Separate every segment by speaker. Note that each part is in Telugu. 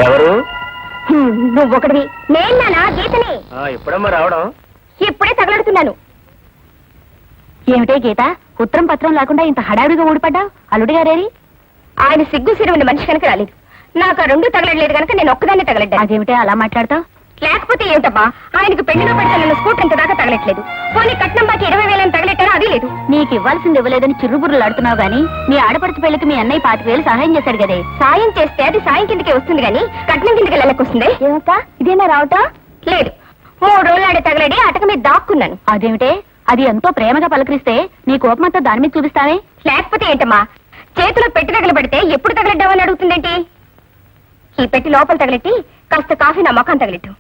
Speaker 1: ఎవరు?
Speaker 2: నువ్వు ఒకటివి, నేనా గీతని.
Speaker 1: ఎప్పుడమ్మా రావడం?
Speaker 2: ఇప్పుడే తగలడుతున్నాను. ఏమిటే గీత, ఉత్తరం పత్రం లేకుండా ఇంత హడావిడిగా ఊడిపడ్డావు? అల్లుడి గారేరి? ఆయన సిగ్గు సిరువుని మనిషి కనుక రాలేదు. నాకు ఆ రెండు తగలట్లేదు కనుక నేను ఒక్కదాన్ని తగలడ్డా. అదేమిటే అలా మాట్లాడతావు? లేకపోతే ఏమిటబ్బా, ఆయనకు పెళ్లిలో పెడతానన్న స్కూటర్ ఇంత దాకా తగలట్లేదు. పోనీ కట్నం బాకి 20,000 తగలెట్టారో అది లేదు. నీకు ఇవ్వాల్సింది ఇవ్వలేదని చిరుబుర్రులు ఆడుతున్నావు గానీ మీ ఆడపడుచు పెళ్లికి మీ అన్నయ్య 25,000 సహాయం చేశాడు కదే. సాయం చేస్తే అది సాయం కిందకే వస్తుంది గానీ కట్నం కిందకి లెక్కొస్తుంది. ఏమవుతా ఇదేనా రావటం? లేదు, 3 రోజులు ఆడే తగలడి అటక మీద దాక్కున్నాను. అదేమిటే, అది ఎంతో ప్రేమగా పలకరిస్తే నీ కోపమంతా దాని మీద చూపిస్తావే? లేకపోతే ఏంటమ్మా, చేతిలో పెట్టి తగలబెడితే ఎప్పుడు తగలడ్డావని అడుగుతుందేంటి? ఈ పెట్టి లోపల తగలెట్టి కాస్త కాఫీ నా మొఖం తగలెట్టు.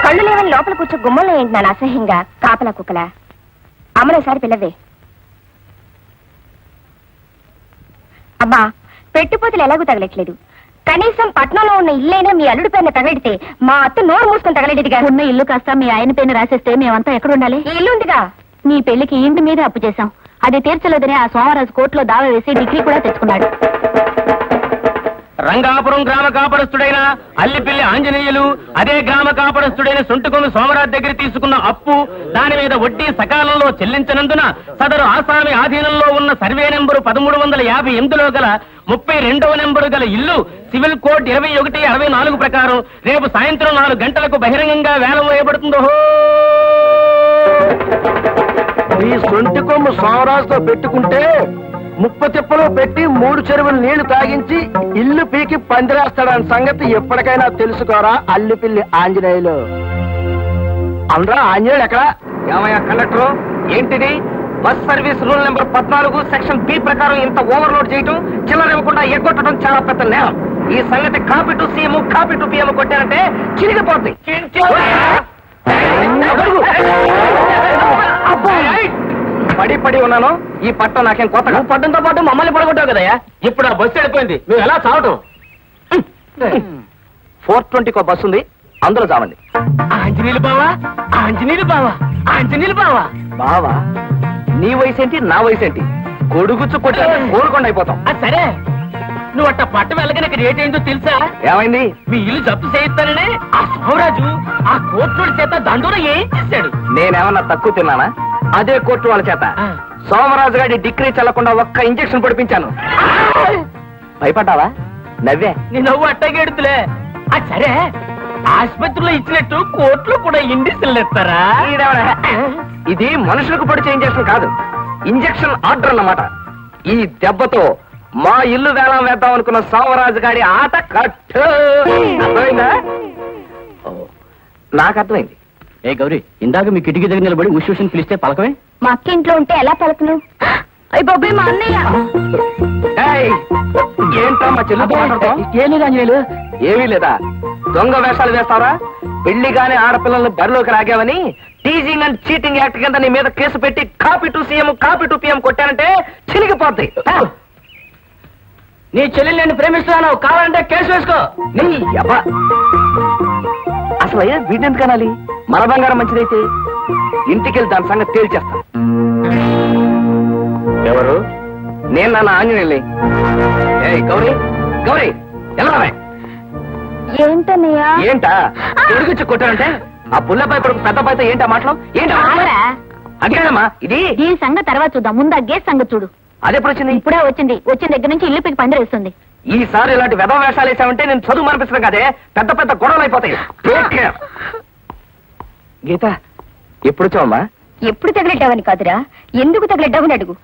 Speaker 2: కళ్ళు లేవని లోపల కూర్చో గుమ్మంలో ఏంటి నాన్న అసహ్యంగా కాపలా కుక్కలా? అమ్మలోసారి పిల్లవే. అబ్బా, పెట్టుపోతులు ఎలాగూ తగలట్లేదు. కనీసం పట్నంలో ఉన్న ఇల్లైనా మీ అల్లుడి పైన తగలెడితే మా అత్త నోరు మూసుకొని తగలడేదిగా. ఉన్న ఇల్లు కాస్త మీ ఆయన పైన రాసేస్తే మేమంతా ఎక్కడ ఉండాలి? ఈ ఇల్లు ఉందిగా. నీ పెళ్లికి ఇంటి మీద అప్పు చేశాం, అది తీర్చలేదని ఆ సోమరాజు కోర్టులో దావా వేసి డిగ్రీ కూడా తెచ్చుకున్నాడు.
Speaker 1: రంగాపురం గ్రామ కాపడస్తుడైన అల్లిపిల్లి ఆంజనేయులు అదే గ్రామ కాపడస్తుడైన సొంటుకొమ్మి సోమరాజు దగ్గర తీసుకున్న అప్పు, దాని మీద వడ్డీ సకాలంలో చెల్లించనందున సదరు ఆసామి ఆధీనంలో ఉన్న సర్వే నెంబరు 1358లో గల 32వ నెంబరు గల ఇల్లు సివిల్ కోడ్ 2164 ప్రకారం రేపు సాయంత్రం 4 గంటలకు బహిరంగంగా వేలం వేయబడుతుందో.
Speaker 3: ఈ సొంటికొమ్ము సోమరాజుతో పెట్టుకుంటే ముప్ప తిప్పలో పెట్టి 3 చెరువులు నీళ్లు తాగించి ఇల్లు పీకి పందిరేస్తాడని సంగతి ఎప్పటికైనా తెలుసుకోరా అల్లిపిల్లి ఆంజనేయులు. అందరూ ఆంజనేయులు ఎక్కడ?
Speaker 1: ఏమయ్యా కండక్టర్, ఏంటిది? Bus service rule number 14 section B ప్రకారం ఇంత ఓవర్లోడ్ చేయటం, చిల్లర ఇవ్వకుండా ఎగ్గొట్టడం చాలా పెద్ద నేరం. ఈ సంగతి copy to CM copy to PM కొట్టారంటే చిరిగిపోతుంది. పడి పడి ఉన్నాను. ఈ పట్టం నాకేం కొత్తగా? పట్టంతో పాటు మమ్మల్ని పడగొట్టావు కదయ్యా. ఇప్పుడు ఆ బస్సు వెళ్ళిపోయింది, మేము ఎలా చావటం? 420 బస్సు ఉంది, అందులో చావండి. ఆంజనేయులు బావా, ఆంజనేయులు బావా, ఆంజనేయులు బావా. బావా, నీ వయసు ఏంటి, నా వయసు ఏంటి? గొడుగుచ్చు కొట్టా కోరుకుండా అయిపోతాం. సరే, నువ్వు అట్ట పట్టు వెళ్ళగానే ఇక్కడ ఏంటో తెలుసా? ఏమైంది? మీ ఇల్లు జప్తు చేయిస్తానని ఆ సోమరాజు ఆ కోర్టు చేత దండోర ఏం చేశాడు? నేనేమన్నా తక్కువ తిన్నానా? అదే కోర్టు వాళ్ళ చేత సోమరాజు గారి డిగ్రీ చల్లకుండా ఒక్క ఇంజక్షన్ పడిపించాను. భయపడ్డావా? నవ్వే. నీ నవ్వు అట్టగెడుతులే. సరే, ఆసుపత్రిలో ఇచ్చినట్టు కోర్టులో కూడా ఇంజక్షన్లు ఇస్తారా? ఇది మనుషులకు పడిచే ఇంజక్షన్ కాదు, ఇంజక్షన్ ఆర్డర్ అన్నమాట. ఈ దెబ్బతో మా ఇల్లు వేలం వేద్దాం అనుకున్న సోమరాజు గారి ఆట కట్టు. అర్థమైందా? నాకు అర్థమైంది. ఏ గౌరీ, ఇందాక మీ కిటికీ దగ్గర నిలబడి ఉష్ పిలిస్తే పలకమే?
Speaker 2: మా అక్క ఇంట్లో ఉంటే ఎలా పలకను? అయ్యి బాబాయ్, మా అన్నయ్య.
Speaker 1: ఏంటో మా చెల్లితో మాట్లాడతాం? ఏమీ లేదా? దొంగ వేషాలు వేస్తావరా? పెళ్లిగానే ఆడపిల్లల్ని బరిలోకి లాగావని టీజింగ్ అండ్ చీటింగ్ యాక్ట్ కింద నీ మీద కేసు పెట్టి copy to CM copy to PM కొట్టానంటే చిలిగిపోతాయి. నీ చెల్లెలు నేను ప్రేమిస్తున్నాను, కావాలంటే కేసు వేసుకో. నీ అబ్బా, అసలు అయ్యా వీటిని ఎందుకు అనాలి? మన బంగారం మంచిదైతే ఇంటికెళ్ళి దాని సంగతి తేల్చేస్తాను. ఎవరు? నేను నాన్న ఆంజనేయుల్ని. గౌరీ, గౌరీ ఎలా?
Speaker 2: ఏంటన్నయ్యా?
Speaker 1: ఏంటా తిరిగిచ్చి కొట్టారంటే? ఆ పుల్లపై కొడుకు పెద్దపైతో ఏంటా మాటలు? ఏంటా అడిగానమ్మా? ఇది
Speaker 2: ఈ సంగతి తర్వాత చూద్దాం, ముందు ఆ గేస్ సంగతి చూడు.
Speaker 1: అదెప్పుడు వచ్చింది?
Speaker 2: ఇప్పుడే వచ్చింది. వచ్చిన దగ్గర నుంచి ఇల్లు పీకి పందిరేస్తుంది.
Speaker 1: ఈసారి ఇలాంటి వెధవ వేషాలు వేసామంటే నేను చదువు మనిపిస్తున్నాను కదే, పెద్ద పెద్ద గొడవలు అయిపోతాయి. గీత, ఎప్పుడు వచ్చావమ్మా?
Speaker 2: ఎప్పుడు తగలెడ్డావని కాదురా, ఎందుకు తగలెడ్డావని అడుగు.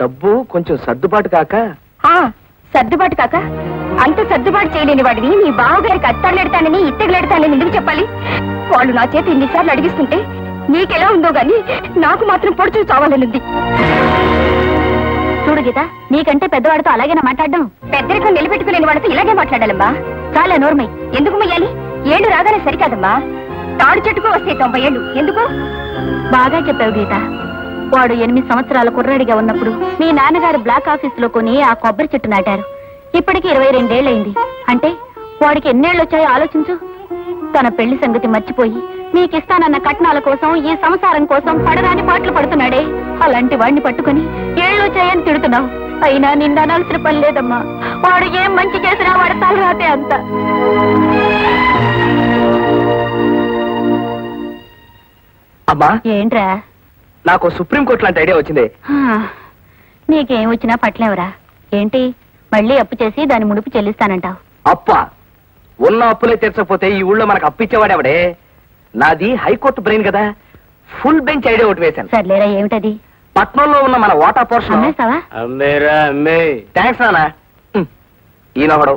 Speaker 1: డబ్బు కొంచెం సర్దుబాటు కాక.
Speaker 2: సర్దుబాటు కాక? అంత సర్దుబాటు చేయలేని వాడిని నీ బావగారికి అత్తగలెడతానని ఇత్తగలెడతానని ఎందుకు చెప్పాలి? వాళ్ళు నా చేతి ఇన్నిసార్లు అడిగిస్తుంటే నీకెలా ఉందో గాని నాకు మాత్రం పొడుచు చావాలనుంది. చూడు గీత, నీకంటే పెద్దవాడితో అలాగేనా మాట్లాడడం? పెద్దరికం నిలబెట్టుకులేని వాడితో ఇలాగే మాట్లాడాలమ్మా. చాలా నోర్మై. ఎందుకు మొయ్యాలి? ఏళ్ళు రాగానే సరికాదమ్మా. తాడు చెట్టుకు వస్తే 90 ఏళ్ళు ఎందుకు? బాగా చెప్పావు గీత. వాడు 8 సంవత్సరాల కుర్రాడిగా ఉన్నప్పుడు మీ నాన్నగారు బ్లాక్ ఆఫీస్ లో కొని ఆ కొబ్బరి చెట్టు నాటారు. ఇప్పటికి 22 ఏళ్ళయింది. అంటే వాడికి ఎన్నేళ్ళు వచ్చాయో ఆలోచించు. తన పెళ్లి సంగతి మర్చిపోయి నీకిస్తానన్న కట్నాల కోసం, ఈ సంసారం కోసం పడరాని పాటలు పడుతున్నాడే. అలాంటి వాడిని పట్టుకుని ఏళ్ళు వచ్చాయని తిడుతున్నావు. అయినా నింద అనాల్సిన పని లేదమ్మా. వాడు ఏం మంచి చేసినా వాడు తలరాతే అంత.
Speaker 1: అమ్మా,
Speaker 2: ఏంట్రా?
Speaker 1: నాకు సుప్రీంకోర్టు లాంటి ఐడియా వచ్చింది.
Speaker 2: నీకేం వచ్చినా పట్లేవరా? ఏంటి మళ్ళీ అప్పు చేసి దాని ముడుపు చెల్లిస్తానంటావు?
Speaker 1: అప్ప ఉన్న అప్పులే తీర్చకపోతే ఈ ఊళ్ళో మనకు అప్పిచ్చేవాడెవడే? నాది హైకోర్టు బ్రెయిన్ కదా, ఫుల్ బెంచ్ ఐడియా ఒకటి వేశాను.
Speaker 2: సర్లేరా, ఏమిటది?
Speaker 1: పట్నంలో ఉన్న మన వాటా పోర్షన్.
Speaker 2: అమ్మేస్తావా?
Speaker 1: థ్యాంక్స్ నానా. ఈయనొకడు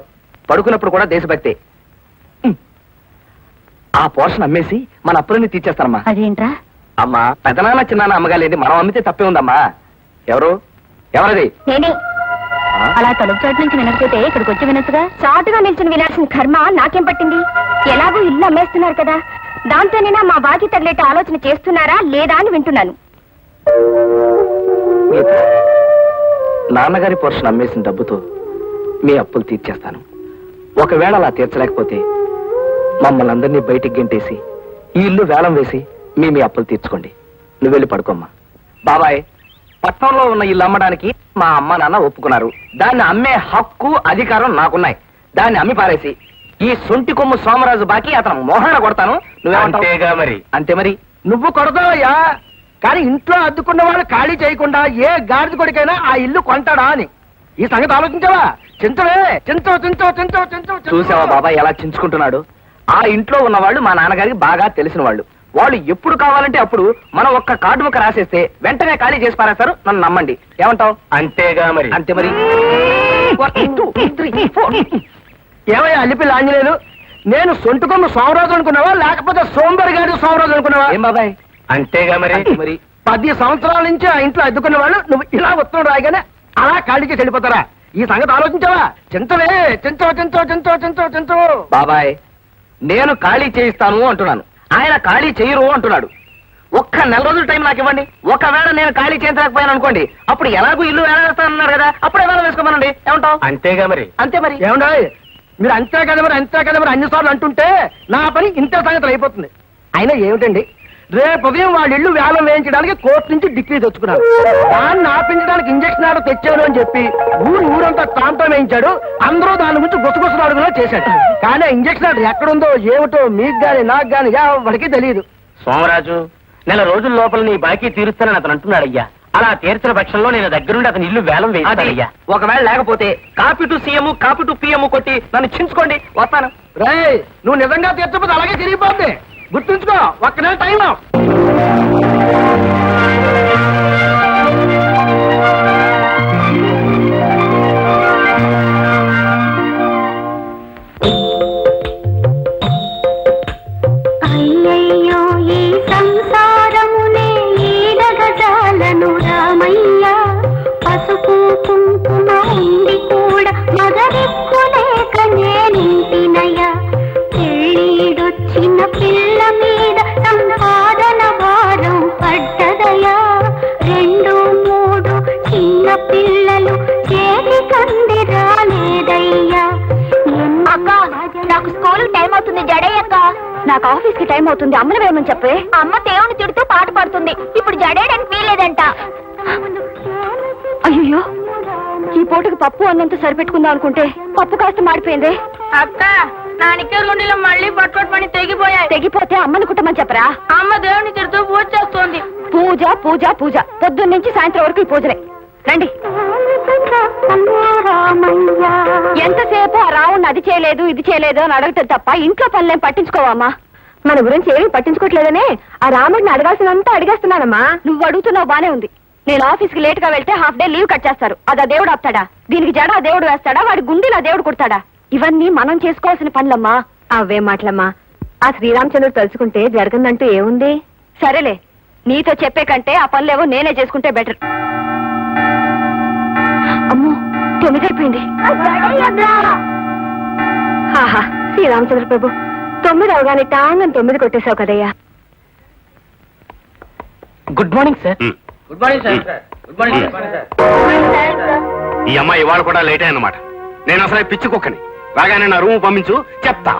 Speaker 1: పడుకున్నప్పుడు కూడా దేశభక్తి. ఆ పోర్షన్ అమ్మేసి మన అప్పులన్నీ తీర్చేస్తానమ్మా.
Speaker 2: అదేంట్రా?
Speaker 1: అమ్మా, పెదనాన్న చిన్నాన్న అమ్మగాలేంది, మనం అమ్మితే తప్పే ఉందమ్మా. ఎవరది?
Speaker 2: నేనే. అలా తలుపు చోటు నుంచి వినకపోతే ఇక్కడికి వచ్చి వినొచ్చుగా. చాటుగా నిల్చుని వినాల్సిన కర్మ నాకేం పట్టింది? ఎలాగో ఇల్లు అమ్మేస్తున్నారు కదా, దాంతోనైనా మా బాకీ తగిలేట ఆలోచన చేస్తున్నారా లేదా అని వింటున్నాను.
Speaker 1: గీత, నాన్నగారి పోర్షన్ అమ్మేసిన డబ్బుతో మీ అప్పులు తీర్చేస్తాను. ఒకవేళ అలా తీర్చలేకపోతే మమ్మల్ని అందరినీ బయటికి గెంటేసి ఈ ఇల్లు వేలం వేసి మీ అప్పులు తీర్చుకోండి. నువ్వు వెళ్ళి పడుకోమ్మా. బాబాయ్, పట్నంలో ఉన్న ఇల్లు అమ్మడానికి మా అమ్మ నాన్న ఒప్పుకున్నారు. దాన్ని అమ్మే హక్కు అధికారం నాకున్నాయి. దాన్ని అమ్మి పారేసి ఈ సొంటి కొమ్ము సోమరాజు బాకి అతను మోహన కొడతాను. నువ్వేమంటావు? మరి అంతే. మరి
Speaker 3: నువ్వు కొడతావయ్యా, కానీ ఇంట్లో అద్దుకున్న వాళ్ళు ఖాళీ చేయకుండా ఏ గాడిద కొడుకైనా ఆ ఇల్లు కొంటాడా అని ఈ సంగతి ఆలోచించావా? చింతవే, చింతవ.
Speaker 1: చూసావా బాబాయ్ ఎలా చించుకుంటున్నాడు? ఆ ఇంట్లో ఉన్న వాళ్ళు మా నాన్నగారికి బాగా తెలిసిన వాళ్ళు. వాళ్ళు ఎప్పుడు కావాలంటే అప్పుడు మనం ఒక్క కార్డు ముక్క రాసేస్తే వెంటనే ఖాళీ చేసి పారేస్తారు. నన్ను నమ్మండి. ఏమంటావు?
Speaker 4: అంతేగా మరి.
Speaker 1: అంతే మరి. 1 2 3 4.
Speaker 3: ఏమయ్యా అల్లిపిల్లి ఆంజనేయులు, నేను సొంటుకొమ్మ సోమరాజు అనుకున్నావా లేకపోతే సోంబరి గారి సోమరాజు అనుకున్నావా?
Speaker 1: ఏం బాబాయ్?
Speaker 4: అంతేగా మరి.
Speaker 1: అంతే మరి.
Speaker 3: 10 సంవత్సరాల నుంచి ఆ ఇంట్లో అద్దుకున్న వాళ్ళు నువ్వు ఇలా ఉత్తరం రాయగానే అలా ఖాళీ చేసి వెళ్ళిపోతారా? ఈ సంగతి ఆలోచించావా? చింతవే, చింతవ.
Speaker 1: బాబాయ్, నేను ఖాళీ చేయిస్తాను అంటున్నాను, ఆయన ఖాళీ చేయరు అంటున్నాడు. ఒక్క నెల రోజుల టైం నాకు ఇవ్వండి. ఒకవేళ నేను ఖాళీ చేయించలేకపోయాను అనుకోండి, అప్పుడు ఎలాగూ ఇల్లు వేస్తానన్నారు కదా, అప్పుడే వేళ వేసుకోమనండి. ఏమంటావు?
Speaker 4: అంతేగా మరి.
Speaker 1: అంతే మరి.
Speaker 3: ఏమండా మీరు అంతే కదా మరి అన్నిసార్లు అంటుంటే నా పని ఇంతే సంగతులు అయిపోతుంది. అయినా ఏమిటండి, రేపు ఉదయం వాళ్ళ ఇల్లు వేలం వేయించడానికి కోర్టు నుంచి డిగ్రీ తెచ్చుకున్నారు. దాన్ని ఆపించడానికి ఇంజక్షన్ ఆర్డర్ తెచ్చాను అని చెప్పి ఊరంతా తాంతం వేయించాడు. అందరూ దాని గురించి గుసగుసలు అడుగులో చేశాడు. కానీ ఇంజక్షన్ ఆర్డర్ ఎక్కడుందో ఏమిటో మీకు గాని నాకు గాని ఎవరికి తెలియదు.
Speaker 4: సోమరాజు, నెల రోజుల లోపల నీ బాకీ తీరుస్తానని అతను అంటున్నాడయ్యా. అలా తీర్చిన పక్షంలో నేను దగ్గరుండి అతని ఇల్లు వేలం వేయాలయ్యా.
Speaker 1: ఒకవేళ లేకపోతే copy to CM copy to PM కొట్టి నన్ను చించుకోండి, వస్తాను.
Speaker 3: రేయ్, నువ్వు నిజంగా తీర్చకపోతే అలాగే తిరిగిపోద్ది. గుర్తుంచుకో, ఒక్క నెల టైం.
Speaker 2: అయ్యయ్యో ఈ సంసారమునే ఈడగజాలను రామయ్య, పసుపు కుంకుమ ఉండి కూడా మగరిక్కులేక నేనింటినయ్య. పెళ్ళిడొచ్చిన పిల్ల మీద సంపాదన భారం పడ్డదయా. 2 3 చిన్న పిల్లలు చేతి కంది రాలేదయ్యా. అక్క, నాకు స్కూల్ టైం అవుతుంది, జడేయక్క. నాకు ఆఫీస్ కి టైం అవుతుంది, అమ్మను వేయమని చెప్పే. అమ్మ దేవుని తిడుతూ పాట పాడుతుంది, ఇప్పుడు జడేయడానికి వీలేదంట. అయ్యో, ఈ పూటకి పప్పు అన్నంత సరిపెట్టుకుందాం అనుకుంటే పప్పు కాస్త మాడిపోయింది. అక్క, నా నిక్కర్ గుండెలో మళ్ళీ పట్టుపట్టుమని తెగిపోయాయి. తెగిపోతే అమ్మను కుట్టమని చెప్పరా? అమ్మ దేవుని తిడుతూ పూజ చేస్తోంది. పూజ పూజ పూజ, పొద్దున్న నుంచి సాయంత్రం వరకు ఈ పూజలే. రండి. ఎంతసేపు ఆ రావుణ్ణి అది చేయలేదు ఇది చేయలేదు అని అడగతే తప్ప ఇంట్లో పనులేం పట్టించుకోవమ్మా. మన గురించి ఏమీ పట్టించుకోవట్లేదనే ఆ రాముడిని అడగాల్సినంతా అడిగేస్తున్నానమ్మా. నువ్వు అడుగుతున్నావు బానే ఉంది. నేను ఆఫీస్కి లేట్ గా వెళ్తే హాఫ్ డే లీవ్ కట్ చేస్తారు. అది ఆ దేవుడు ఆపుతాడా? దీనికి జడ ఆ దేవుడు వేస్తాడా? వాడి గుండెలు ఆ దేవుడు కుడతాడా? ఇవన్నీ మనం చేసుకోవాల్సిన పనులమ్మా. అవే మాటలమ్మా. ఆ శ్రీరామచంద్రుడు తలుచుకుంటే జరగందంటూ ఏముంది? సరేలే, నీతో చెప్పే కంటే ఆ పనులేవో నేనే చేసుకుంటే బెటర్. అమ్మో, 9 అయిపోయింది. ఆహా, శ్రీరామచంద్ర ప్రభు, 9 అవగానే టాంగని 9 కొట్టేశావు కదయ్యా.
Speaker 1: Good morning sir.
Speaker 4: Good morning sir. Good morning sir. ఈ అమ్మాయి ఇవాళ కూడా లేట్ అన్నమాట. నేను అసలే పిచ్చి కుక్కని. రాగానే నా రూమ్ పంపించు, చెప్తా.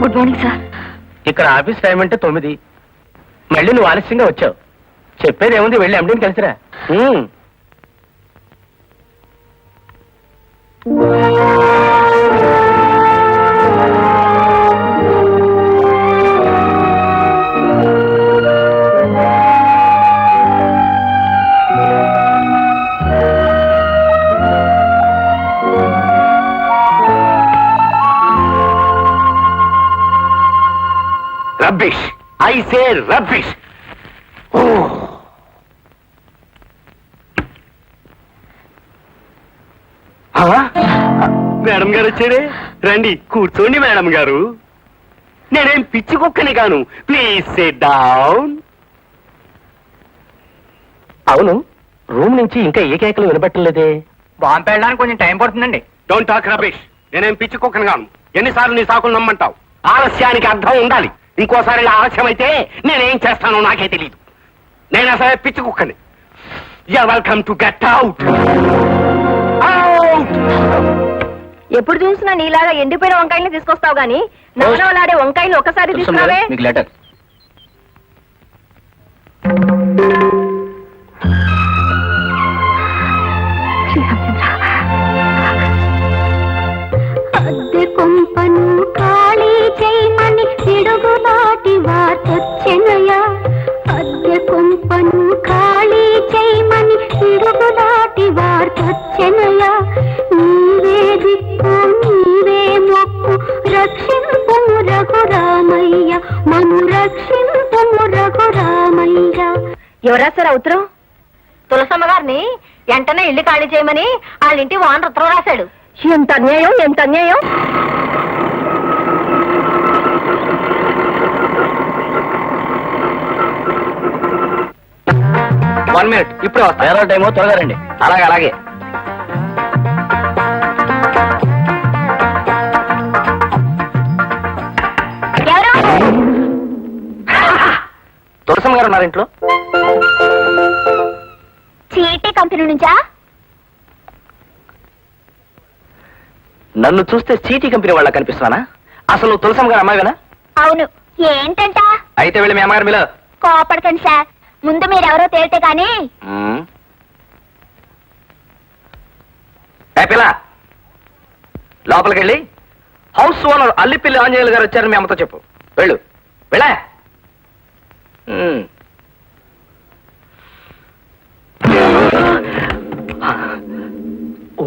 Speaker 2: Good morning sir.
Speaker 3: ఇక్కడ ఆఫీస్ టైం అంటే 9. మళ్ళీ నువ్వు ఆలస్యంగా వచ్చావు. చెప్పేది ఏముంది, వెళ్ళి ఎండిని కలిసిరా.
Speaker 4: Rubbish, I say rubbish. Madam గారు వచ్చారే, రండి కూర్చోండి మేడం గారు. నేనేం పిచ్చి కుక్కని కాను, ప్లీజ్ సిట్ డౌన్.
Speaker 3: అవును, రూమ్ నుంచి ఇంకా ఏ కేకలు వినబట్టలేదే.
Speaker 1: బాంబు వెళ్ళడానికి కొంచెం టైం పడుతుందండి.
Speaker 4: Don't talk rubbish. నేనేం పిచ్చి కుక్కని కాను. ఎన్నిసార్లు నీ సాకులు నమ్మంటావు? ఆలస్యానికి అర్థం ఉండాలి. ఇంకోసారి ఇలా ఆలస్యం అయితే నేనేం చేస్తానో నాకే తెలియదు. నేను అసలే పిచ్చి కుక్కని. You welcome to get out.
Speaker 2: ఎప్పుడు చూసినా నీలాగా ఎండిపోయిన వంకాయల్ని తీసుకొస్తావు గానీ నవనవలాడే వంకాయలు ఒకసారి తీసుకురావే.
Speaker 3: మీకు లెటర్.
Speaker 2: అద్దె కొంపను ఖాళీ చేయమని పిడుగులాటి వార్తొచ్చెనయా. అద్దె కొంపను ఖాళీ చేయమని పిడుగులాటి వార్తొచ్చెనయా. నీవే దిక్కు నీవే మొక్కు రక్షింపు రఘురామయ్య, మను రక్షింపు రఘురామయ్య. ఎవరా సార్ ఉత్తరం? తులసమ్మ గారిని వెంటనే ఇల్లు ఖాళీ చేయమని వాళ్ళ ఇంటి వాన్ ఉత్తరం రాశాడు. ఎంత అన్యాయం, ఎంత అన్యాయం.
Speaker 1: వన్ మినిట్, ఇప్పుడే వస్తా.
Speaker 3: వేరే టైమో, త్వరగా రండి.
Speaker 1: అలాగే అలాగే. తులసమ్మ గారు ఉన్నారు ఇంట్లో?
Speaker 2: చీటీ కంపెనీ నుంచా?
Speaker 1: నన్ను చూస్తే చీటీ కంపెనీ వాళ్ళ కనిపిస్తున్నానా? అసలు తులసమ్మ గారు అమ్మాయినా?
Speaker 2: అవును. ఏంటంట?
Speaker 1: అయితే వెళ్ళి మీ అమ్మగారు మీలో.
Speaker 2: కోపడకండి సార్, ముందు మీరెవరో తేలితే కానీ.
Speaker 1: పిల్ల లోపలికి వెళ్ళి హౌస్ ఓనర్ అల్లిపిల్లి ఆంజనేయులు గారు వచ్చారని మీ అమ్మతో చెప్పు. వెళ్ళు, వెళ్ళా. ఓ,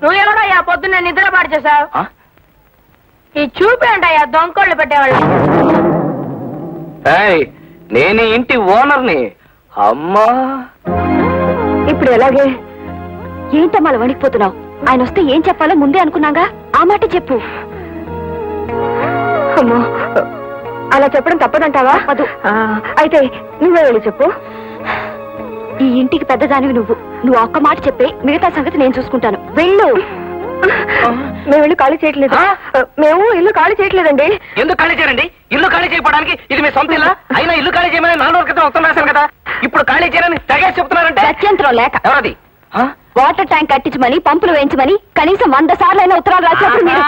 Speaker 2: నువ్వు ఎవరయ్యా పొద్దున్న నిద్ర పాడు చేసావు?
Speaker 1: ఆ?
Speaker 2: ఈ చూపేంటయ్యా దొంగకోళ్ళు పెట్టేవాళ్ళు.
Speaker 1: ఏయ్, నేను ఈ ఇంటి ఓనర్ని. అమ్మా,
Speaker 2: ఇప్పుడు ఎలాగే? ఏంటమ్మా అలా వణికిపోతున్నావు? ఆయన వస్తే ఏం చెప్పాలో ముందే అనుకున్నాగా, ఆ మాట చెప్పు. అమ్మో, అలా చెప్పడం తప్పదంటావా? అయితే నువ్వే వెళ్ళి చెప్పు. ఈ ఇంటికి పెద్దదానివి నువ్వు ఒక్క మాట చెప్పే, మిగతా సంగతి నేను చూసుకుంటాను. వెళ్ళు. మేము ఇల్లు ఖాళీ చేయట్లేదు. మేము ఇల్లు ఖాళీ చేయట్లేదండి.
Speaker 1: ఎందుకు ఖాళీ చేయండి? ఇల్లు ఖాళీ చేయడానికి ఇది మీ సొంత ఇల్లా? అయినా ఇల్లు ఖాళీ చేయమని 4 రోజుల క్రితం ఉత్తరం రాశాను కదా. ఇప్పుడు ఖాళీ చేయని తెగేసి చెప్తున్నారంటే
Speaker 2: గత్యంతరం లేక.
Speaker 1: ఎవరది?
Speaker 2: వాటర్ ట్యాంక్ కట్టించమని, పంపులు వేయించమని కనీసం 100 సార్లైనా ఉత్తరాలు రాసినప్పుడు మీరు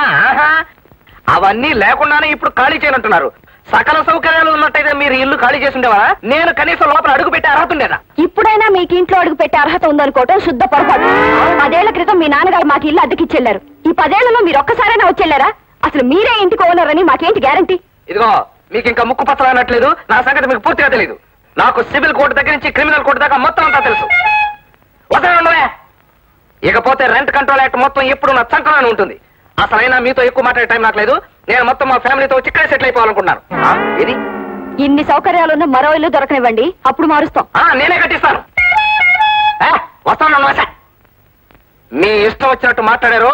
Speaker 1: అవన్నీ లేకుండానే ఇప్పుడు ఖాళీ చేయనంటున్నారు. సకల సౌకర్యాలు ఉన్నట్టయితే మీరు ఇల్లు ఖాళీ చేసి ఉండేవారా? నేను కనీసం లోపల అడుగు పెట్టే అర్హత ఉండేదా?
Speaker 2: ఇప్పుడైనా మీకు ఇంట్లో అడుగు పెట్టే అర్హత ఉందనుకోవటం శుద్ధ పొరపాటు. 10 ఏళ్ల క్రితం మీ నాన్నగారు మాకు ఇల్లు అద్దెకిచ్చెళ్లారు. ఈ 10 ఏళ్లలో మీరు ఒక్కసారైనా వచ్చెళ్లారా? అసలు మీరే ఇంటికి ఓనర్ అని మాకేంటి గ్యారంటీ?
Speaker 1: ఇదిగో, మీకు ఇంకా ముక్కు పచ్చలు అనట్లేదు. నా సంగతి మీకు పూర్తిగా తెలియదు. నాకు సివిల్ కోర్టు దగ్గర నుంచి క్రిమినల్ కోర్టు దాకా మొత్తం అంతా తెలుసు. వదలండి. ఇకపోతే రెంట్ కంట్రోల్ యాక్ట్ మొత్తం ఎప్పుడు నా చంకలోనే ఉంటుంది. అసలైనా మీతో ఎక్కువ మాట్లాడే టైం నాకు లేదు. నేను మొత్తం మా ఫ్యామిలీతో వచ్చి ఇక్కడే సెటిల్ అయిపోవాలనుకుంటున్నాను. ఇది
Speaker 2: ఇన్ని సౌకర్యాలున్న మరో ఇల్లు దొరకనివ్వండి, అప్పుడు మారుస్తాం.
Speaker 1: నేనే కట్టిస్తాను. వస్తాను. మీ ఇష్టం వచ్చినట్టు మాట్లాడారు.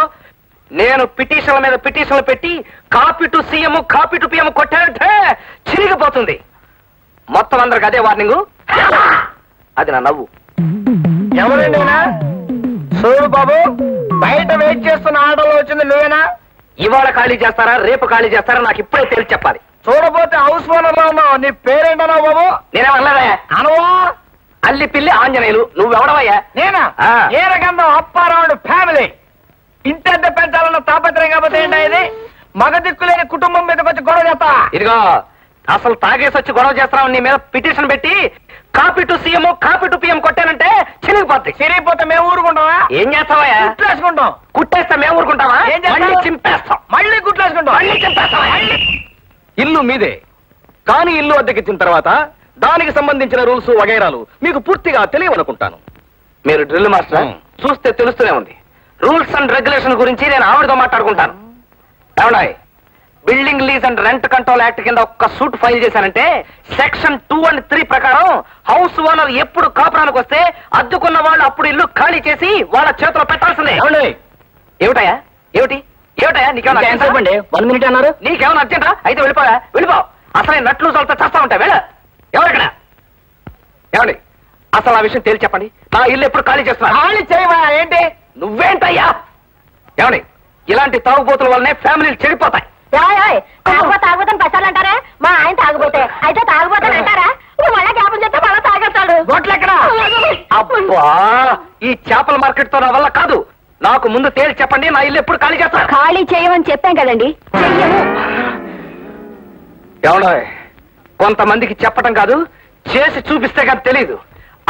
Speaker 1: నేను పిటిషన్ల మీద పిటిషన్లు పెట్టి copy to CM copy to PM కొట్టారంటే చిరిగిపోతుంది. మొత్తం అందరికి అదే వార్నింగు. అది నా నవ్వు.
Speaker 3: ఎవరండి? చూడు బాబు, బయట వెయిట్ చేస్తున్న ఆర్డర్లో వచ్చింది నువ్వేనా?
Speaker 1: ఇవాళ ఖాళీ చేస్తారా, రేపు ఖాళీ చేస్తారా నాకు ఇప్పుడే తెలిసి చెప్పాలి.
Speaker 3: చూడపోతే హౌస్ ఓనర్ లో ఉన్నావు. నీ పేరేంటన్నావు బాబు?
Speaker 1: నేనేమన్నారా?
Speaker 3: అనవా?
Speaker 1: అల్లి పిల్లి ఆంజనేయులు నువ్వెవడవయ్యా?
Speaker 3: నేనా
Speaker 1: ఆ.
Speaker 3: ఏ రకంగా అప్పారావుడు ఫ్యామిలీ ఇంటెంత పెంచాలన్న తాపత్రయం కాకపోతే ఏంటా ఇది మగ దిక్కులేని కుటుంబం మీదకి వచ్చి గొడవ చేస్తా
Speaker 1: ఇదిగో అసలు తాగేసి వచ్చి గొడవ చేస్తున్నావు, నీ మీద పిటిషన్ పెట్టి copy to CM copy to PM కొట్టానంటే చిరిగిపోద్ది.
Speaker 3: సిరిగిపోతే మేము ఊరుకుంటామా?
Speaker 1: ఏం చేస్తావయ్యా?
Speaker 3: గుట్లేసుకుంటాం.
Speaker 1: కుట్టేస్తే మేము ఊరుకుంటావా?
Speaker 3: ఏం చేస్తాం?
Speaker 1: మళ్ళీ చింపేస్తాం.
Speaker 3: మళ్ళీ గుట్లేసుకుంటాం.
Speaker 1: మళ్ళీ చింపేస్తాం. ఇల్లు మీదే, కానీ ఇల్లు అద్దెకిచ్చిన తర్వాత దానికి సంబంధించిన రూల్స్ వగైరాలు మీకు పూర్తిగా తెలియవనుకుంటాను. మీరు డ్రిల్ మాస్టర్ చూస్తే తెలుస్తూనే ఉంది. రూల్స్ అండ్ రెగ్యులేషన్ గురించి నేను ఆవిడతో మాట్లాడుకుంటాను. ఏమన్నాయి? Building lease and rent control act కింద ఒక్క సూట్ ఫైల్ చేశానంటే సెక్షన్ 2 and 3 ప్రకారం హౌస్ ఓనర్ ఎప్పుడు కాపురానికి వస్తే అద్దుకున్న వాళ్ళు అప్పుడు ఇల్లు ఖాళీ చేసి వాళ్ళ చేతిలో పెట్టాల్సిందే. ఏమిటయా? ఏమిటయా నీకేమన్నా
Speaker 3: 1 minute అన్నారు.
Speaker 1: నీకేమన్నా అర్జెంటా? అయితే వెళ్ళిపో. అసలు నట్లు చల్తా చేస్తా ఉంటా. ఎవరెక్కడ? ఏమండి అసలు ఆ విషయం తేల్చి చెప్పండి. నా ఇల్లు ఎప్పుడు ఖాళీ చేస్తున్నా?
Speaker 3: ఖాళీ చేయవా ఏంటి?
Speaker 1: నువ్వేంటయ్యా? ఏమండి ఇలాంటి తాగుబోతుల వల్లనే ఫ్యామిలీలు చెడిపోతాయి.
Speaker 2: తాగుబోతాను పసాలంటారా? మా ఆయన తాగుబోతే అయితే తాగుబోతాను అంటారా? మళ్ళా జ్ఞాపం చెప్తే మళ్ళా తాగేస్తాడు.
Speaker 3: గొట్లెక్కడ?
Speaker 1: అబ్బా ఈ చేపల మార్కెట్ తో నా వల్ల కాదు. నాకు ముందు తేల్చి చెప్పండి, నా ఇల్లు ఎప్పుడు ఖాళీ చేస్తా?
Speaker 2: ఖాళీ చేయమని చెప్పాం కదండి.
Speaker 1: ఏమన్నా కొంతమందికి చెప్పటం కాదు, చేసి చూపిస్తే కానీ తెలీదు.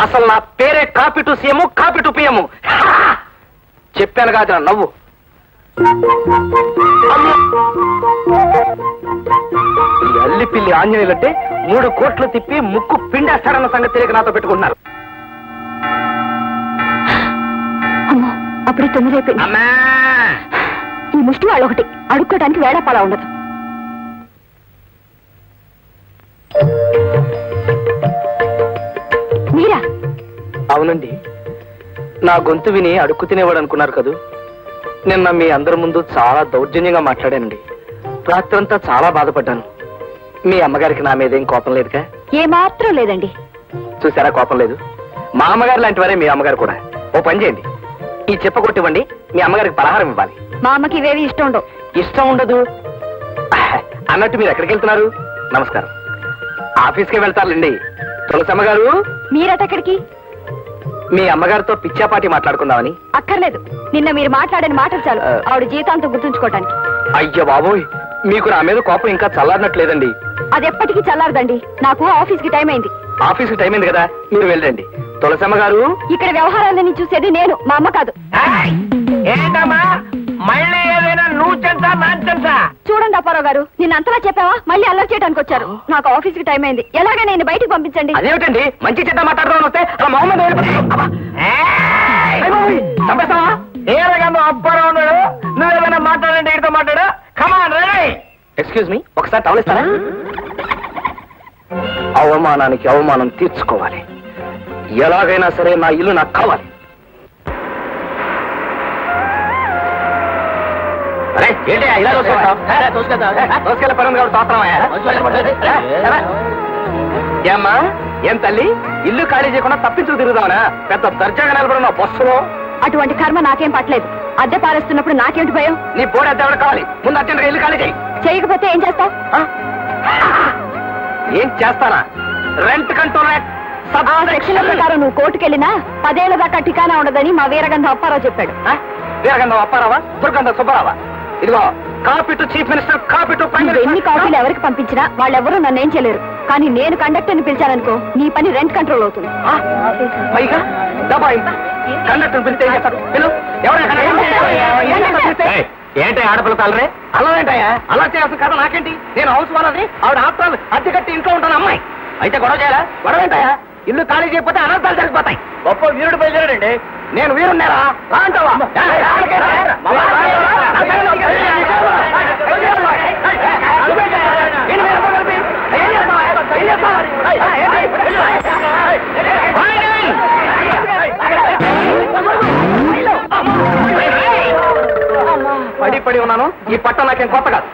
Speaker 1: అసలు నా పేరే copy to CM copy to PM. చెప్పాను కాదు నవ్వు. ఈ అల్లి పిల్లి ఆంజనేయులంటే 3 కోట్లు తిప్పి ముక్కు పిండేస్తారన్న సంగతి తెలియక నాతో పెట్టుకుంటున్నారు.
Speaker 2: అమ్మో అప్పుడే 9 అయిపోయింది.
Speaker 1: అమ్మా
Speaker 2: ఈ ముష్టి వాళ్ళు ఒకటి అడుక్కోవడానికి వేడపాలా ఉండదు. మీరా?
Speaker 1: అవునండి, నా గొంతు విని అడుక్కు తినేవాడు అనుకున్నారు కదూ. నిన్న మీ అందరి ముందు చాలా దౌర్జన్యంగా మాట్లాడానండి. రాత్రంతా చాలా బాధపడ్డాను. మీ అమ్మగారికి నా మీదేం కోపం లేదుగా?
Speaker 2: ఏమాత్రం లేదండి.
Speaker 1: చూసారా కోపం లేదు. మా అమ్మగారు లాంటి వారే మీ అమ్మగారు కూడా. ఓ పని చేయండి, ఈ చెప్ప కొట్టివ్వండి, మీ అమ్మగారికి పలహారం ఇవ్వాలి.
Speaker 2: మా అమ్మకి ఇవేవి ఇష్టం ఉండవు.
Speaker 1: ఇష్టం ఉండదు అన్నట్టు మీరు ఎక్కడికి వెళ్తున్నారు? నమస్కారం. ఆఫీస్కే వెళ్తారులేండి. తులసమ్మ గారు
Speaker 2: మీరటెక్కడికి?
Speaker 1: మీ అమ్మగారితో పిచ్చాపాటి మాట్లాడుకుందామని.
Speaker 2: అక్కర్లేదు, నిన్న మీరు మాట్లాడిన మాటలు చాలు ఆవిడ జీవితాంతం గుర్తుంచుకోవటానికి.
Speaker 1: అయ్యో బాబోయ్, మీకు నా మీద కోపం ఇంకా చల్లారినట్లేదండి.
Speaker 2: అది ఎప్పటికీ చల్లారదండి. నాకు ఆఫీస్ కి టైం అయింది.
Speaker 1: ఆఫీస్కి టైం అయింది కదా, మీరు వెళ్ళండి. తులసమ్మ గారు
Speaker 2: ఇక్కడ వ్యవహారాలని చూసేది నేను, మా అమ్మ కాదు.
Speaker 3: ఏంటమ్మా మళ్ళీ ఏదైనా నువ్వు చెంతా నాన్ చెంతా?
Speaker 2: చూడండి అప్పారావు గారు, నిన్న అంతలా చెప్పావా? మళ్ళీ అల్లరి చేయడానికి వచ్చారు. నాకు ఆఫీస్ కి టైం అయింది. ఎలాగైనా నేను బయటికి పంపించండి.
Speaker 1: అదేమిటండి మంచి చెడ్డ మాట్లాడదామని వస్తే అలా మొహమ్మద్ చంపేస్తావా?
Speaker 3: ఏ రకంగా అప్పారావు ఉన్నాడు? నువ్వు ఏమైనా మాట్లాడండి, ఏడితో మాట్లాడు. కమాన్ రే.
Speaker 1: ఎక్స్క్యూజ్ మీ, ఒకసారి తవలిస్తారా? అవమానానికి అవమానం తీర్చుకోవాలి. ఎలాగైనా సరే నా ఇల్లు నాకు కావాలి. అరే ఏంటి ఇలా దోసుకెళ్ళ పరం కాబట్టి తోస్తున్నావా? ఏమ్మా ఏం తల్లి, ఇల్లు ఖాళీ చేయకుండా తప్పించుకు తిరుగుదావనా? పెద్ద దర్జాగా నిలబడిన బస్సులో.
Speaker 2: అటువంటి కర్మ నాకేం పట్టలేదు. అద్దె పారేస్తున్నప్పుడు నాకేమిటి భయం?
Speaker 1: నీ పోటీ అద్దె ఎవరు కావాలి? ముందు అర్జెంట్గా ఇల్లు ఖాళీ చేయి.
Speaker 2: చేయకపోతే ఏం చేస్తావు?
Speaker 1: ఏం చేస్తానా? రెంట్ కంట్రోల్ యాక్ట్
Speaker 2: ఆ సెక్షన్ల ప్రకారం నువ్వు కోర్టుకెళ్ళినా 10 ఏళ్ల దాకా ఠికానా ఉండదని మా వీరగంధ అప్పారావు చెప్పాడు.
Speaker 1: వీరగంధం అప్పారావా, దుర్గంధం సుబ్బారావా? ఇదిగో copy to chief minister, copy to prime
Speaker 2: నువ్వు ఎన్ని కాపీలు ఎవరికి పంపించినా వాళ్ళెవరూ నన్నేం చేయలేరు. కానీ నేను కండక్టర్ని పిలిచాననుకో, నీ పని రెంట్ కంట్రోల్ అవుతుంది.
Speaker 1: పైగా దబాయిందా? కండక్టర్ పిలిస్తే ఏం చేస్తారు? ఏంటి ఆడపిల్ల తలరే అలా ఏంటయ్యా? అలా చేయాల్సిన కదా నాకేంటి? నేను హౌస్ ఓనర్ని, ఆవిడ ఆఫ్టర్ అద్దె కట్టి ఇంట్లో ఉంటాను అమ్మాయి. అయితే గొడవ చేయాలా? గొడవ ఏంటయ్యా? ఇల్లు ఖాళీ చేయకపోతే అనర్థాలు జరిగిపోతాయి. గొప్ప వీరుడు బయలుదేరాడండి. నేను వీరున్నారా? రా అంటావా? పడి ఉన్నాను. ఈ పట్టం నాకేం కొత్త కాదు.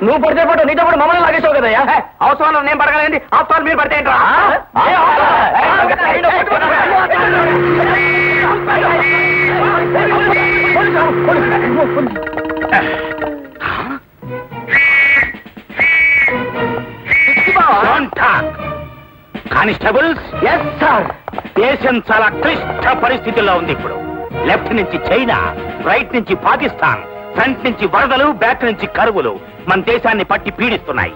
Speaker 1: నువ్వు పడితే పట్టు, నీతో కూడా మమ్మల్ని లాగేసావు కదయ్యా. అవసరం నేను పడగలండి, అవసరాలు మీరు పడితే ఏంట్రా?
Speaker 4: Constables,
Speaker 1: yes sir.
Speaker 4: దేశం చాలా క్లిష్ట పరిస్థితుల్లో ఉంది ఇప్పుడు. లెఫ్ట్ నుంచి చైనా, రైట్ నుంచి పాకిస్తాన్, ఫ్రంట్ నుంచి వరదలు, బ్యాక్ నుంచి కరువులు మన దేశాన్ని పట్టి పీడిస్తున్నాయి.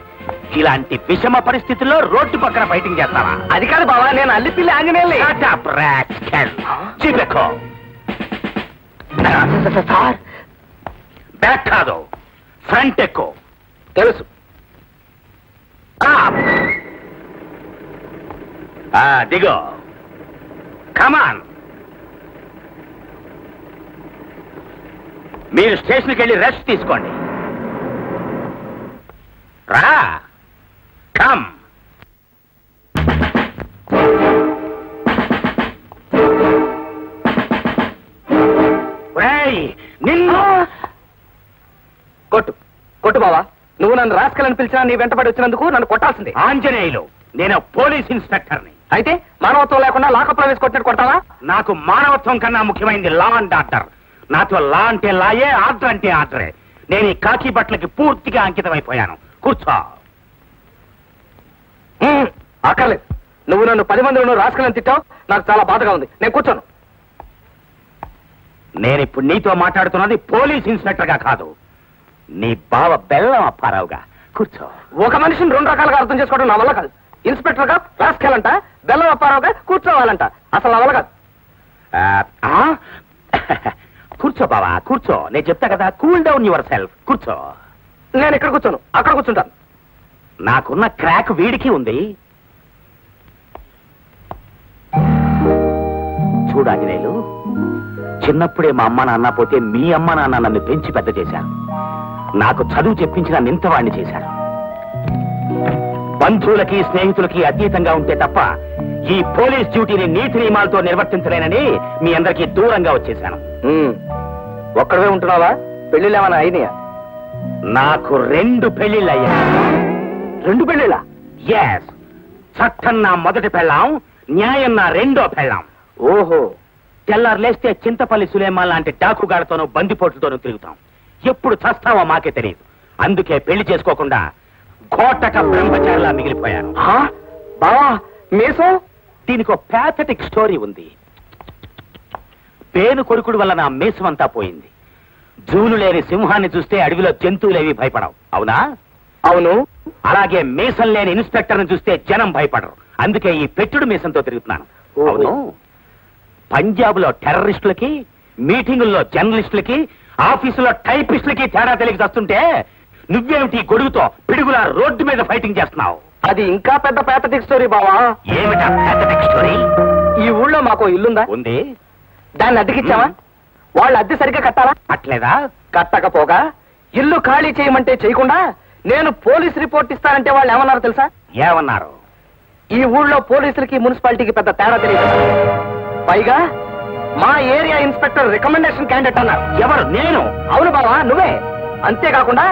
Speaker 4: ఇలాంటి విషమ పరిస్థితుల్లో రోడ్డు పక్కన ఫైటింగ్ చేస్తావా?
Speaker 1: అది కాదు బావా, నేను అల్లిపిల్లి ఆంజనేయుల్ని.
Speaker 4: చీపెక్కో.
Speaker 1: సార్
Speaker 4: బ్యాక్ కాదు, ఫ్రంట్ ఎక్కువ.
Speaker 1: తెలుసు.
Speaker 4: దిగో. కమాన్. మీరు స్టేషన్కి వెళ్ళి రెస్ట్ తీసుకోండి. రా. కమ్. నిన్ను
Speaker 1: కొట్టు కొట్టు బావా. నువ్వు నన్ను రాస్కలని పిలిచినా నీ వెంటబడి వచ్చినందుకు నన్ను కొట్టాల్సింది.
Speaker 4: ఆంజనేయులు, నేను పోలీస్ ఇన్స్పెక్టర్ని.
Speaker 1: అయితే మానవత్వం లేకుండా లాకప్లో వేసి కొట్టినట్టు కొడతావా?
Speaker 4: నాకు మానవత్వం కన్నా ముఖ్యమైనది లా అండ్ ఆర్డర్. నాతో లా అంటే లాయే, ఆర్డర్ అంటే ఆర్డరే. నేను ఈ కాకి బట్టలకి పూర్తిగా అంకితమైపోయాను. కూర్చో.
Speaker 1: అక్కర్లేదు. నువ్వు నన్ను 10 మందిలో రాస్కలని తిట్టావు. నాకు చాలా బాధగా ఉంది. నేను కూర్చోను.
Speaker 4: నేనిప్పుడు నీతో మాట్లాడుతున్నది పోలీస్ ఇన్స్పెక్టర్ గా కాదు, నీ బావ బెల్లం అప్పారావుగా. కూర్చో.
Speaker 1: ఒక మనిషిని 2 రకాలుగా అర్థం చేసుకోవడం నా వల్ల కాదు. ఇన్స్పెక్టర్ గా రాస్కెలంట, బెల్లం అప్పారావుగా కూర్చోవాలంట. అసలు నా వల్ల కాదు.
Speaker 4: కూర్చో బావా, కూర్చో. నేను చెప్తా కదా, కూల్ డౌన్ యువర్ సెల్ఫ్. కూర్చో.
Speaker 1: నేను ఇక్కడ కూర్చోను, అక్కడ కూర్చుంటాను.
Speaker 4: నాకున్న క్రాక్ వీడికి ఉంది. చూడాంజనేయులు, చిన్నప్పుడే మా అమ్మ నాన్న పోతే మీ అమ్మ నాన్న నన్ను పెంచి పెద్ద చేశారు. నాకు చదువు చెప్పించిన నింతవాణ్ణి చేశారు. బంధువులకి స్నేహితులకి అతీతంగా ఉంటే తప్ప ఈ పోలీస్ డ్యూటీని నీతి నియమాలతో నిర్వర్తించలేనని మీ అందరికీ దూరంగా వచ్చేశాను.
Speaker 1: ఒక్కడవే ఉంటున్నావా? పెళ్లిళ్ళు ఏమైనా అయినాయా?
Speaker 4: నాకు 2 పెళ్లిళ్ళయ్యా.
Speaker 1: 2 పెళ్లిళ్ళా?
Speaker 4: ఎస్. చట్టం నా మొదటి పెళ్ళాం, న్యాయం నా 2వ పెళ్ళాం.
Speaker 1: ఓహో.
Speaker 4: తెల్లారు లేస్తే చింతపల్లి సులేమాన్ లాంటి డాకుగాడతోనూ బందిపోట్లతోనూ తిరుగుతాం. ఎప్పుడు చస్తావో మాకే తెలియదు. అందుకే పెళ్లి చేసుకోకుండా కోటక బ్రహ్మచారిలా మిగిలిపోయాను.
Speaker 1: బావా మీసం?
Speaker 4: దీనికి ఒక ప్యాథటిక్ స్టోరీ ఉంది. పేను కొడుకుడు వల్ల నా మీసమంతా పోయింది. జూలు లేని సింహాన్ని చూస్తే అడవిలో జంతువులేవి భయపడవు, అవునా?
Speaker 1: అవును.
Speaker 4: అలాగే మీసం లేని ఇన్స్పెక్టర్ని చూస్తే జనం భయపడరు. అందుకే ఈ పెట్టుడు మీసంతో తిరుగుతున్నాను. అవును. పంజాబ్ లో టెర్రరిస్టులకి, మీటింగుల్లో జర్నలిస్టులకి, ఆఫీసులో టైపిస్టులకి తేడా తెలియక వస్తుంటే నువ్వేమిటి గొడుగుతో పిడుగులా రోడ్డు మీద ఫైటింగ్ చేస్తున్నావు?
Speaker 1: అది ఇంకా పెద్ద ప్యాథటిక్ స్టోరీ బావా.
Speaker 4: ఏమిటా ప్యాథటిక్ స్టోరీ?
Speaker 1: ఈ ఊళ్ళో మాకు ఇల్లుందా?
Speaker 4: ఉంది.
Speaker 1: దాన్ని అద్దెకిచ్చావా? వాళ్ళు అద్దె సరిగ్గా కట్టాలా?
Speaker 4: అట్లేదా?
Speaker 1: కట్టకపోగా ఇల్లు ఖాళీ చేయమంటే చేయకుండా నేను పోలీస్ రిపోర్ట్ ఇస్తానంటే వాళ్ళు ఏమన్నారో తెలుసా?
Speaker 4: ఏమన్నారు?
Speaker 1: ఈ ఊళ్ళో పోలీసులకి మున్సిపాలిటీకి పెద్ద తేడా తెలియదు. పైగా మా ఏరియా ఇన్స్పెక్టర్ రికమెండేషన్ క్యాండిడేట్ అన్నారు.
Speaker 4: ఎవరు? నేను.
Speaker 1: అవును బావా, నువ్వే. అంతేకాకుండా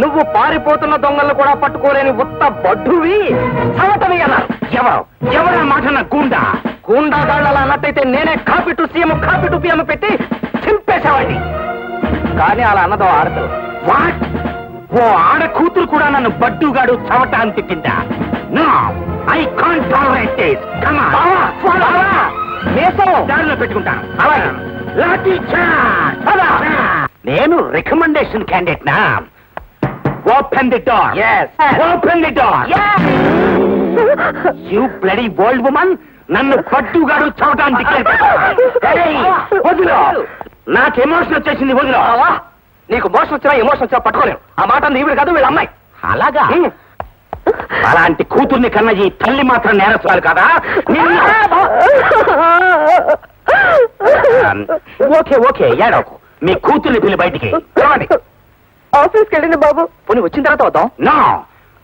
Speaker 1: నువ్వు పారిపోతున్న దొంగలను కూడా పట్టుకోలేని ఉత్త బడ్డువి చవటవి అన్నారు.
Speaker 4: ఎవరు? ఎవరు మాట? నా గూండా.
Speaker 1: గూండాగాళ్ళలా అన్నట్టయితే నేనే copy to CM, copy to PM పెట్టి చింపేసేవాడిని. కానీ అలా అన్నదో ఆడతారు.
Speaker 4: వాట్? ఓ ఆడ కూతురు కూడా నన్ను బడ్డుగాడు చవట అని తిట్టిందా? No, I can't tolerate this. Come on. దారిలో పెట్టుకుంటాను.
Speaker 1: అలాగే.
Speaker 4: లాఠీ చార్జ్. నేను రికమెండేషన్ క్యాండిడేట్ నా. Open the door.
Speaker 1: Yes.
Speaker 4: Open the door. You bloody old woman, నన్ను పట్టుగాడు చవటానికి వదిలో. నాకు ఎమోషన్ వచ్చేసింది, వదిలో.
Speaker 1: బావా, నీకు మోషన్ వచ్చినా ఎమోషన్ వచ్చినా పట్టుకోలేవు. ఆ మాట అంది ఈవిడ కాదు, వీళ్ళ అమ్మాయి.
Speaker 4: అలాగా? అలాంటి కూతుర్ని కన్నా ఈ తల్లి మాత్రం నేరస్తురాలు కదా? ఓకే ఓకే, ఏడవకు. మీ కూతుర్ని పిల్లి బయటికి
Speaker 1: ఆఫీస్కి వెళ్ళింది బాబు. పోనీ వచ్చిన తర్వాత వద్దాం.
Speaker 4: నో,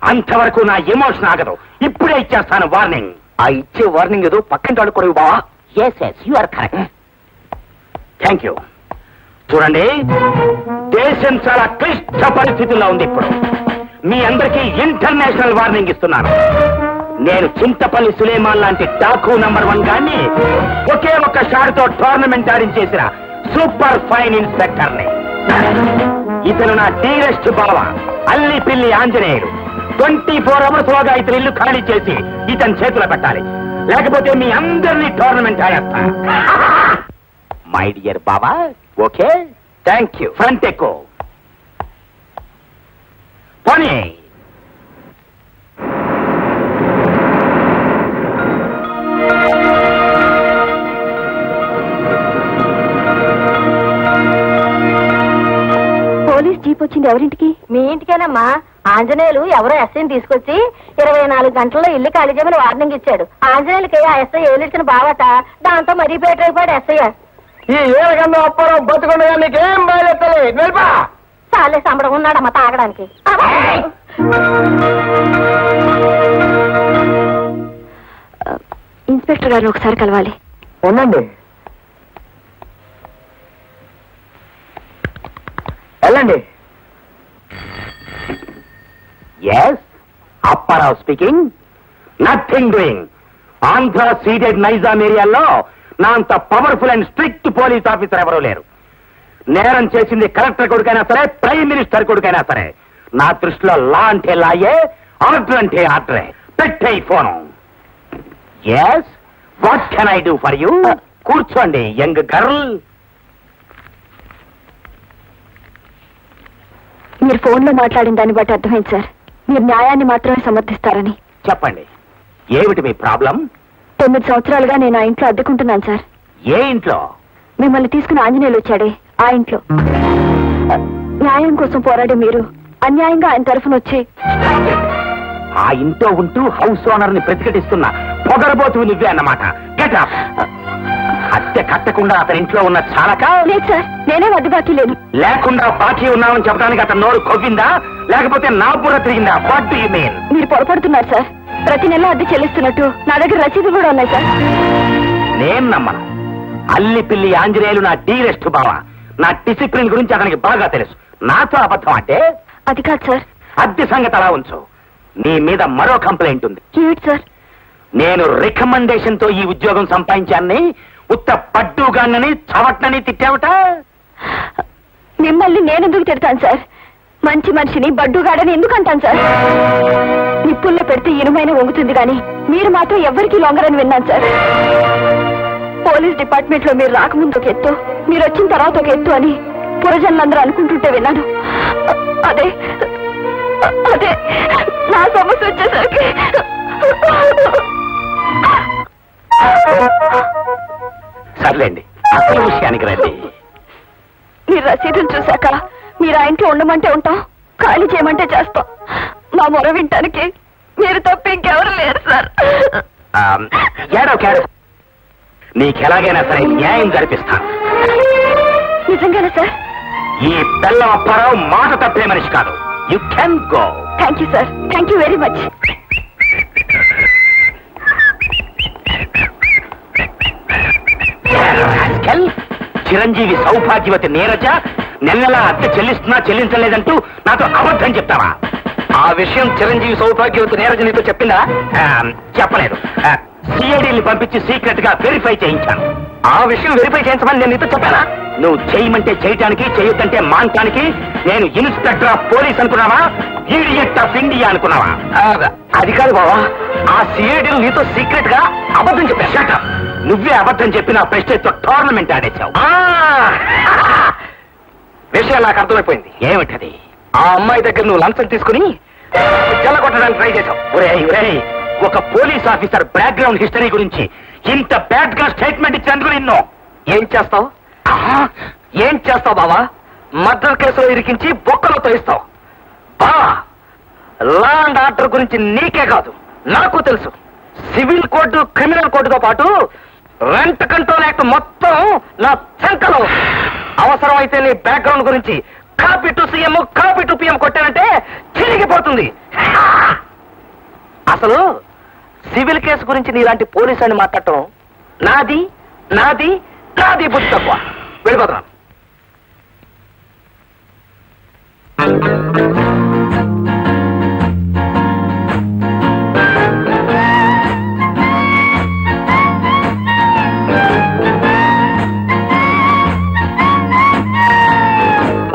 Speaker 4: అంతవరకు నా ఎమోషన్ ఆగదు. ఇప్పుడే ఇచ్చేస్తాను వార్నింగ్.
Speaker 1: ఆ ఇచ్చే వార్నింగ్ ఏదో పక్కింటి వాడు కూడా బావా.
Speaker 4: Yes yes, you are correct. Thank you. చూడండి, దేశం చాలా క్లిష్ట పరిస్థితుల్లో ఉంది ఇప్పుడు. మీ అందరికీ ఇంటర్నేషనల్ వార్నింగ్ ఇస్తున్నాను. నేను చింతపల్లి సులేమాన్ లాంటి డాకు నంబర్ 1 గాన్ని ఒకే ఒక్క షాట్తో టోర్నమెంట్ ఆడించేసిన సూపర్ ఫైన్ ఇన్స్పెక్టర్ని. ఇతను నా డీరెస్ట్ బావ అల్లి పిల్లి ఆంజనేయుడు. 24 అవర్స్ లోగా ఇతని ఇల్లు ఖాళీ చేసి ఇతని చేతిలో పెట్టాలి. లేకపోతే మీ అందరినీ టోర్నమెంట్ ఆడేస్తా. మై డియర్ బాబా, ఓకే,
Speaker 1: థ్యాంక్ యూ.
Speaker 4: ఫ్రంట్ ఎక్కువ పోనీ.
Speaker 2: పోలీస్ జీప్ వచ్చింది ఎవరింటికి? మీ ఇంటికేనమ్మా. ఆంజనేయులు ఎవరో ఎస్ఐని తీసుకొచ్చి 24 గంటల్లో ఇల్లు ఖాళీ చేయమని వార్నింగ్ ఇచ్చాడు. ఆంజనేయులకి ఆ ఎస్ఐ ఏలిచ్చిన బావట, దాంతో మరీ బయట అయిపోయాడు ఎస్ఐ.
Speaker 3: ఈ ఏళ్ళకన్నా అప్పారం బతుకుండగా నీకేం బయలుదేరలే నిలిపా.
Speaker 2: చాలే సంబడం ఉన్నాడమ్మా తాగడానికి. ఇన్స్పెక్టర్ గారిని ఒకసారి కలవాలి.
Speaker 3: ఉండండి, వెళ్ళండి.
Speaker 4: Yes, Apparao speaking. Nothing doing. Andhra ceded Nizam ఏరియాలో నా అంత powerful and strict police officer ఎవరూ లేరు. నేరం చేసింది కలెక్టర్ కొడుకైనా సరే, ప్రైమ్ మినిస్టర్ కొడుకైనా సరే. నా దృష్టిలో లా అంటే లాయే, ఆర్డర్ అంటే ఆర్డరే. పెట్టే phone. Yes, what can I do for you? కూర్చోండి యంగ్ గర్ల్.
Speaker 2: మీరు ఫోన్లో మాట్లాడిన దాన్ని బట్టి అర్థమైంది సార్, మీరు న్యాయాన్ని మాత్రమే సమర్థిస్తారని.
Speaker 4: చెప్పండి, ఏమిటి మీ ప్రాబ్లం?
Speaker 2: 9 సంవత్సరాలుగా నేను ఆ ఇంట్లో అద్దెకుంటున్నాను సార్.
Speaker 4: ఏ ఇంట్లో?
Speaker 2: మిమ్మల్ని తీసుకుని ఆంజనేయులు వచ్చాడే ఆ ఇంట్లో. న్యాయం కోసం పోరాడే మీరు అన్యాయంగా ఆయన తరఫున వచ్చి
Speaker 4: ఆ ఇంట్లో ఉంటూ హౌస్ ఓనర్ ని ప్రతిఘటిస్తున్న పొగరబోతు నువ్వే అన్నమాట. Get up. అద్దె కట్టకుండా అతని ఇంట్లో ఉన్న చాలక?
Speaker 2: లేదు సార్, నేనే వద్దు బాకీ లేను.
Speaker 4: లేకుండా బాకీ ఉన్నామని చెప్పడానికి అతను నోరు కొవ్విందా, లేకపోతే నా బుర్ర తిరిగిందా? What do you mean?
Speaker 2: మీరు పొరపడుతున్నారు సార్. ప్రతి నెల అద్దె చెల్లిస్తున్నట్టు నా దగ్గర రసీదులు కూడా ఉన్నాయి సార్.
Speaker 4: నేను నమ్మను. అల్లి పిల్లి ఆంజనేయులు నా డీరెస్ట్ బావ. నా డిసిప్లిన్ గురించి అతనికి బాగా తెలుసు. నాతో అబద్ధం అంటే?
Speaker 2: అది కాదు సార్.
Speaker 4: అద్దె సంగతి అలా ఉంచు. నీ మీద మరో కంప్లైంట్ ఉంది.
Speaker 2: ఏమిటి సార్?
Speaker 4: నేను రికమెండేషన్ తో ఈ ఉద్యోగం సంపాదించాన్ని ఉత్త పడ్డుగానని చవట్నని తిట్టావట.
Speaker 2: మిమ్మల్ని నేనెందుకు తిడతాను సార్? మంచి మనిషిని బడ్డుగాడని ఎందుకు అంటాను సార్? నిప్పుల్లో పెడితే ఇనుమైన వంగుతుంది కానీ మీరు మాత్రం ఎవ్వరికీ లొంగరని విన్నాను సార్. పోలీస్ డిపార్ట్మెంట్ లో మీరు రాకముందు ఒక ఎత్తు, మీరు వచ్చిన తర్వాత ఒక ఎత్తు అని పురజనులందరూ అనుకుంటుంటే విన్నాను. అదే అదే నా సమస్య వచ్చేసరికి
Speaker 4: సర్లేండి, అసలు విషయానికి రండి.
Speaker 2: మీరు రసీదులు చూశాక మీరు ఆ ఇంట్లో ఉండమంటే ఉంటాం, ఖాళీ చేయమంటే చేస్తాం. మా మొర వింటానికి మీరు తప్ప ఇంకెవరు లేరు సార్.
Speaker 4: ఏడో కేడు, నీకెలాగైనా సరే న్యాయం జరిపిస్తాను.
Speaker 2: నిజంగానే సార్?
Speaker 4: ఈ బెల్లం అప్పారావు మాట తప్పే మనిషి కాదు. You can go.
Speaker 2: Thank you sir, thank you very much.
Speaker 4: చిరంజీవి సౌభాగ్యవతి నీరజ నెలలా అద్దె చెల్లిస్తున్నా చెల్లించలేదంటూ నాతో అబద్ధం చెప్తావా?
Speaker 1: ఆ విషయం చిరంజీవి సౌభాగ్యవతి నీరజ నీతో చెప్పిందా?
Speaker 4: చెప్పలేదు. సిఐడిని పంపించి సీక్రెట్ గా వెరిఫై చేయించాను.
Speaker 1: ఆ విషయం వెరిఫై చేయించమని నేను నీతో చెప్పానా?
Speaker 4: నువ్వు చేయమంటే చేయటానికి, చేయొద్దంటే మానటానికి నేను ఇన్స్పెక్టర్ ఆఫ్ పోలీస్ అనుకున్నావా? ఈడియట్ ఆఫ్ ఇండియా అనుకున్నావా?
Speaker 1: అది కాదు బావా, ఆ సిఐడిలు నీతో సీక్రెట్ గా అబద్ధం చెప్పా.
Speaker 4: నువ్వే అబద్ధం చెప్పి నా ప్రెస్టేజ్ తో టోర్నమెంట్ ఆడేశావు.
Speaker 1: విషయం నాకు అర్థమైపోయింది.
Speaker 4: ఏమిటది?
Speaker 1: ఆ అమ్మాయి దగ్గర నువ్వు లంచం తీసుకుని చెల్లగొట్టడానికి ట్రై చేశావు.
Speaker 4: ఒరేయ్, ఒక పోలీస్ ఆఫీసర్ బ్యాక్గ్రౌండ్ హిస్టరీ గురించి ఇంత బ్యాడ్ గా స్టేట్మెంట్ ఇచ్చినందుకు నిన్ను
Speaker 1: ఏం చేస్తావు? ఏం చేస్తావు బావా? మర్డర్ కేసులో ఇరికించి బొక్కలో తోయిస్తావు. బావా, లా అండ్ ఆర్డర్ గురించి నీకే కాదు నాకు తెలుసు. సివిల్ కోర్టు, క్రిమినల్ కోర్టుతో పాటు రెంట్ కంట్రోల్ యాక్ట్ మొత్తం నా చంకలో. అవసరమైతే నీ బ్యాక్గ్రౌండ్ గురించి copy to CM, copy to PM కొట్టానంటే చిరిగిపోతుంది. అసలు సివిల్ కేసు గురించి నీలాంటి పోలీసు అని మాట్లాడటం నాది నాది నాది బుద్ధి తక్కువ. వెళ్ళిపోతున్నాను.